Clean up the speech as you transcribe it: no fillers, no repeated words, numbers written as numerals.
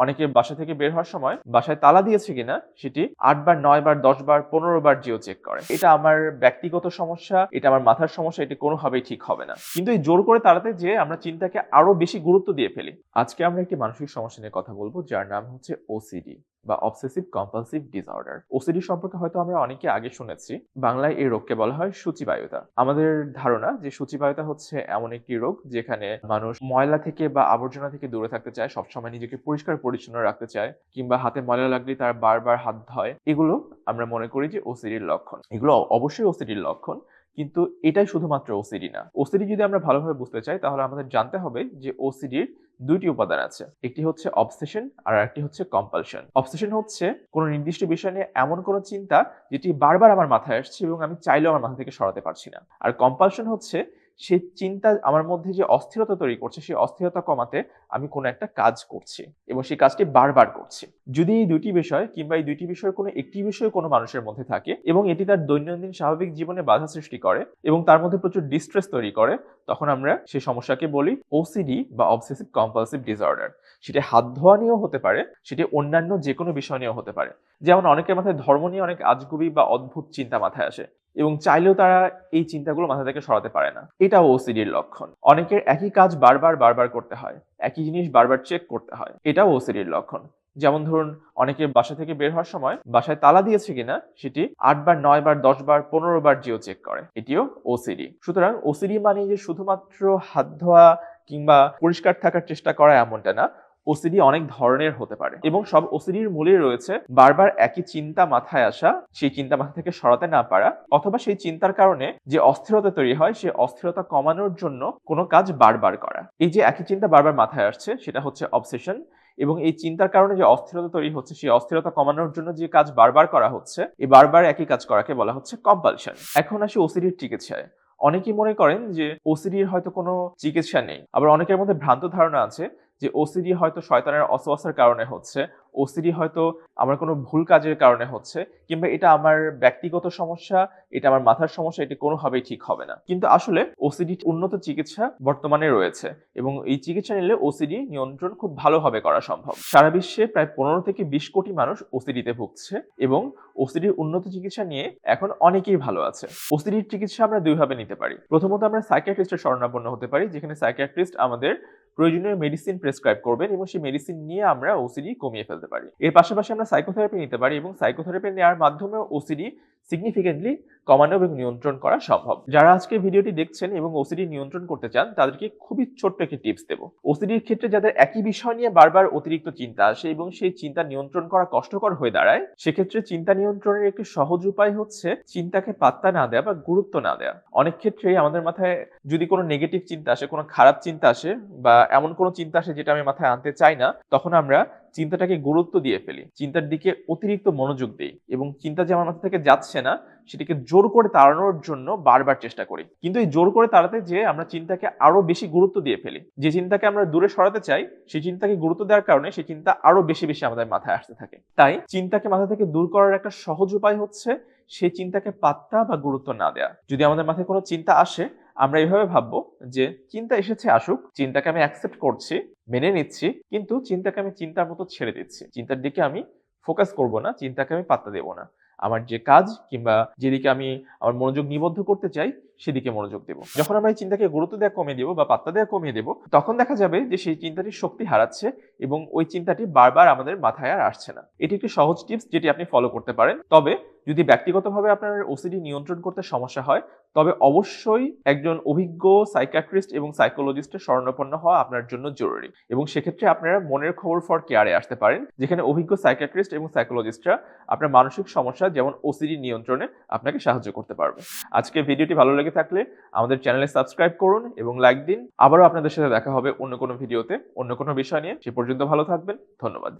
অনেকে বাসা থেকে বের হওয়ার সময় বাসায় তালা দিয়েছে কিনা সেটি 8 বার, 9 বার, 10 বার, 15 বার জিও চেক করে। এটা আমার ব্যক্তিগত সমস্যা, এটা আমার মাথার সমস্যা, এটা কোনোভাবেই ঠিক হবে না। কিন্তু এই জোর করে তাড়াতে যে আমরা চিন্তাকে আরো বেশি গুরুত্ব দিয়ে ফেলি। আজকে আমরা একটি মানসিক সমস্যা নিয়ে কথা বলবো, যার নাম হচ্ছে ওসিডি বা অবসেসিভ কম্পালসিভ ডিসঅর্ডার। ওসিডি সম্পর্কে হয়তো আমরা অনেকে আগে শুনেছি। বাংলায় এই রোগকে বলা হয় সূচিবায়ুতা। আমাদের ধারণা যে সূচিবায়ুতা হচ্ছে এমন একটি রোগ যেখানে মানুষ ময়লা থেকে বা আবর্জনা থেকে দূরে থাকতে চায়, সবসময় নিজেকে পরিষ্কার পরিচ্ছন্ন রাখতে চায়, কিংবা হাতে ময়লা লাগলে তার বারবার হাত ধোয়। এগুলো আমরা মনে করি যে ওসিডির লক্ষণ। এগুলো অবশ্যই ওসিডির লক্ষণ, কিন্তু এটাই শুধুমাত্র ওসিডি না। ওসিডি যদি আমরা ভালোভাবে বুঝতে চাই তাহলে আমাদের জানতে হবে যে ওসিডির দুইটি উপাদান আছে। একটি হচ্ছে অবসেশন আর একটি হচ্ছে কম্পালশন। অবসেশন হচ্ছে কোনো নির্দিষ্ট বিষয় নিয়ে এমন কোনো চিন্তা যেটি বারবার আমার মাথায় আসছে এবং আমি চাইলেও আমার মাথা থেকে সরাতে পারছি না। আর কম্পালশন হচ্ছে সেই চিন্তা আমার মধ্যে যে অস্থিরতা তৈরি করছে, সেই অস্থিরতা কমাতে আমি কোনো একটা কাজ করছি এবং সেই কাজটি বারবার করছি। যদি এই দুটি বিষয় কিংবা এই দুইটি বিষয়ের কোনো একটি বিষয় কোনো মানুষের মধ্যে থাকে এবং এটি তার দৈনন্দিন স্বাভাবিক জীবনে বাধা সৃষ্টি করে এবং তার মধ্যে প্রচুর ডিস্ট্রেস তৈরি করে, তখন আমরা সেই সমস্যাকে বলি ওসিডি বা অবসেসিভ কম্পালসিভ ডিসঅর্ডার। সেটা হাত ধোয়া নিয়েও হতে পারে, সেটি অন্যান্য যে কোনো বিষয় নিয়েও হতে পারে। যেমন অনেকের মাথায় ধর্ম নিয়ে অনেক আজগুবি বা অদ্ভুত চিন্তা মাথায় আসে এবং চাইলেও তারা এই চিন্তাগুলো মাথা থেকে সরাতে পারে না। এটাও ওসিডির লক্ষণ। অনেকের একই কাজ বারবার বারবার করতে হয়, একই জিনিস বারবার চেক করতে হয়, এটাও ওসিডির লক্ষণ। যেমন ধরুন, অনেকে বাসা থেকে বের হওয়ার সময় বাসায় তালা দিয়েছে কিনা সেটি 8 বার, 9 বার, 10 বার, 15 বার জিও চেক করে। এটিও ওসিডি। সুতরাং ওসিডি মানে যে শুধুমাত্র হাত ধোয়া কিংবা পরিষ্কার থাকার চেষ্টা করা এমনটা না। ওসিডি অনেক ধরনের হতে পারে এবং সব ওসিডির মূলে রয়েছে বারবার একই চিন্তা মাথায় আসা, সেই চিন্তা মাথা থেকে সরাতে না পারা, অথবা সেই চিন্তার কারণে যে অস্থিরতা তৈরি হয় সেই অস্থিরতা কমানোর জন্য কোনো কাজ বারবার করা। এই যে একই চিন্তা বারবার মাথায় আসছে সেটা হচ্ছে অবসেশন, এবং এই চিন্তার কারণে যে অস্থিরতা তৈরি হচ্ছে সেই অস্থিরতা কমানোর জন্য যে কাজ বারবার করা হচ্ছে, এই বারবার একই কাজ করাকে বলা হচ্ছে কম্পালশন। এখন আসি ওসিডির চিকিৎসায়। অনেকেই মনে করেন যে ওসিডির হয়তো কোনো চিকিৎসা নেই। আবার অনেকের মধ্যে ভ্রান্ত ধারণা আছে যে ওসিডি হয়তো শয়তানের অসওয়াসার কারণে হচ্ছে, ওসিডি হয়তো আমার কোনো ভুল কাজের কারণে হচ্ছে, কিংবা এটা আমার ব্যক্তিগত সমস্যা, এটা আমার মাথার সমস্যা, এটা কোনোভাবেই ঠিক হবে না। কিন্তু আসলে ওসিডি উন্নত চিকিৎসা বর্তমানে রয়েছে এবং এই চিকিৎসা নিলে ওসিডি নিয়ন্ত্রণ খুব ভালোভাবে করা সম্ভব। সারা বিশ্বে প্রায় 15 থেকে 20 কোটি মানুষ ওসিডিতে ভুগছে এবং ওসিডির উন্নত চিকিৎসা নিয়ে এখন অনেকেই ভালো আছে। ওসিডির চিকিৎসা আমরা দুইভাবে নিতে পারি। প্রথমত আমরা সাইকিয়াট্রিস্টের শরণাপন্ন হতে পারি, যেখানে সাইকিয়াট্রিস্ট আমাদের প্রয়োজনীয় মেডিসিন প্রেসক্রাইব করবেন এবং সেই মেডিসিন নিয়ে আমরা ওসিডি কমিয়ে ফেলতে পারি। এর পাশাপাশি আমরা সাইকোথেরাপি নিতে পারি এবং সাইকোথেরাপি নেওয়ার মাধ্যমে ওসিডি সিগনিফিকেন্টলি কমানো এবং নিয়ন্ত্রণ করা সম্ভব। যারা আজকে ভিডিওটি দেখছেন এবং ওসিডি নিয়ন্ত্রণ করতে চান তাদেরকে খুবই ছোট্ট একটি টিপস দেব। ওসিডির ক্ষেত্রে যাদের একই বিষয় নিয়ে বারবার অতিরিক্ত চিন্তা আসে এবং সেই চিন্তা নিয়ন্ত্রণ করা কষ্টকর হয়ে দাঁড়ায়, সেক্ষেত্রে চিন্তা নিয়ন্ত্রণের একটি সহজ উপায় হচ্ছে চিন্তাকে পাত্তা না দেওয়া বা গুরুত্ব না দেওয়া। অনেক ক্ষেত্রেই আমাদের মাথায় যদি কোনো নেগেটিভ চিন্তা আসে, কোনো খারাপ চিন্তা আসে বা এমন কোনো চিন্তা আসে যেটা আমি মাথায় আনতে চাই না, তখন আমরা চিন্তাটাকে গুরুত্ব দিয়ে ফেলি, চিন্তার দিকে অতিরিক্ত মনোযোগ দিই এবং চিন্তা যে আমার মাথা থেকে যাচ্ছে না সেটাকে জোর করে তাড়ানোর জন্য বারবার চেষ্টা করি। কিন্তু এই জোর করে তাড়াতে যে আমরা চিন্তাকে আরো বেশি গুরুত্ব দিয়ে ফেলি। যে চিন্তাকে আমরা দূরে সরাতে চাই সেই চিন্তাকে গুরুত্ব দেওয়ার কারণে সেই চিন্তা আরো বেশি বেশি আমাদের মাথায় আসতে থাকে। তাই চিন্তাকে মাথা থেকে দূর করার একটা সহজ উপায় হচ্ছে সেই চিন্তাকে পাত্তা বা গুরুত্ব না দেওয়া। যদি আমাদের মাথায় কোনো চিন্তা আসে, আমরা এইভাবে ভাববো যে চিন্তা এসেছে আসুক, চিন্তাকে আমি অ্যাকসেপ্ট করছি, মেনে নিচ্ছি, কিন্তু চিন্তাকে আমি চিন্তার মতো ছেড়ে দিচ্ছি। চিন্তার দিকে আমি ফোকাস করব না, চিন্তাকে আমি পাত্তা দেব না। আমার যে কাজ কিংবা যেদিকে আমি আমার মনোযোগ নিবদ্ধ করতে চাই সেদিকে মনোযোগ দেব। যখন আমরা এই চিন্তাকে গুরুত্ব দেওয়া কমিয়ে দেব বা পাত্তা দেওয়া কমিয়ে দেব, তখন দেখা যাবে যে সেই চিন্তাটির শক্তি হারাচ্ছে এবং ওই চিন্তাটি বারবার আমাদের মাথায় আর আসছে না। এটি একটি সহজ টিপস যেটি আপনি ফলো করতে পারেন। তবে যদি ব্যক্তিগতভাবে আপনার ওসিডি নিয়ন্ত্রণ করতে সমস্যা হয়, তবে অবশ্যই একজন অভিজ্ঞ সাইকিয়াট্রিস্ট এবং সাইকোলজিস্টের শরণাপন্ন হওয়া আপনার জন্য জরুরি এবং সেক্ষেত্রে আপনারা মনের খবর ফর কেয়ারে আসতে পারেন, যেখানে অভিজ্ঞ সাইকিয়াট্রিস্ট এবং সাইকোলজিস্টরা আপনার মানসিক সমস্যা যেমন ওসিডি নিয়ন্ত্রণে আপনাকে সাহায্য করতে পারবে। আজকে ভিডিওটি ভালো লেগে থাকলে আমাদের চ্যানেলে সাবস্ক্রাইব করুন এবং লাইক দিন। আবারও আপনাদের সাথে দেখা হবে অন্য কোনো ভিডিওতে অন্য কোনো বিষয় নিয়ে। সে পর্যন্ত ভালো থাকবেন। ধন্যবাদ।